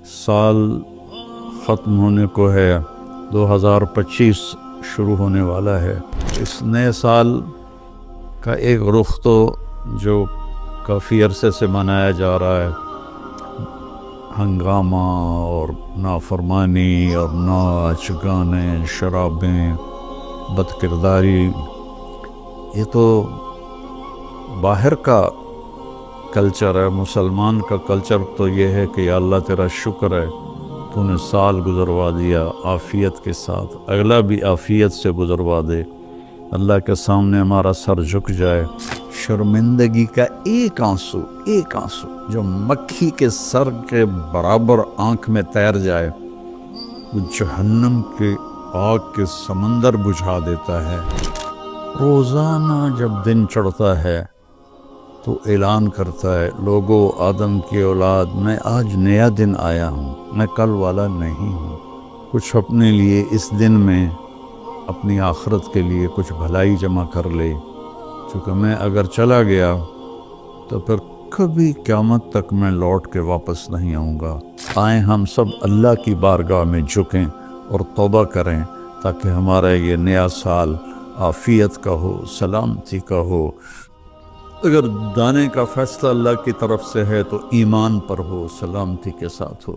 سال ختم ہونے کو ہے، 2025 شروع ہونے والا ہے۔ اس نئے سال کا ایک رخ تو جو کافی عرصے سے منایا جا رہا ہے، ہنگامہ اور نافرمانی اور ناچ گانے، شرابیں، بد کرداری، یہ تو باہر کا کلچر ہے۔ مسلمان کا کلچر تو یہ ہے کہ یا اللہ تیرا شکر ہے تو نے سال گزروا دیا عافیت کے ساتھ، اگلا بھی عافیت سے گزروا دے، اللہ کے سامنے ہمارا سر جھک جائے، شرمندگی کا ایک آنسو جو مکھی کے سر کے برابر آنکھ میں تیر جائے، وہ جہنم کے آگ کے سمندر بجھا دیتا ہے۔ روزانہ جب دن چڑھتا ہے تو اعلان کرتا ہے، لوگو آدم کی اولاد، میں آج نیا دن آیا ہوں، میں کل والا نہیں ہوں۔ کچھ اپنے لیے اس دن میں، اپنی آخرت کے لیے کچھ بھلائی جمع کر لے، چونکہ میں اگر چلا گیا تو پھر کبھی قیامت تک میں لوٹ کے واپس نہیں آؤں گا۔ آئیں ہم سب اللہ کی بارگاہ میں جھکیں اور توبہ کریں تاکہ ہمارا یہ نیا سال عافیت کا ہو، سلامتی کا ہو۔ اگر دانے کا فیصلہ اللہ کی طرف سے ہے تو ایمان پر ہو، سلامتی کے ساتھ ہو۔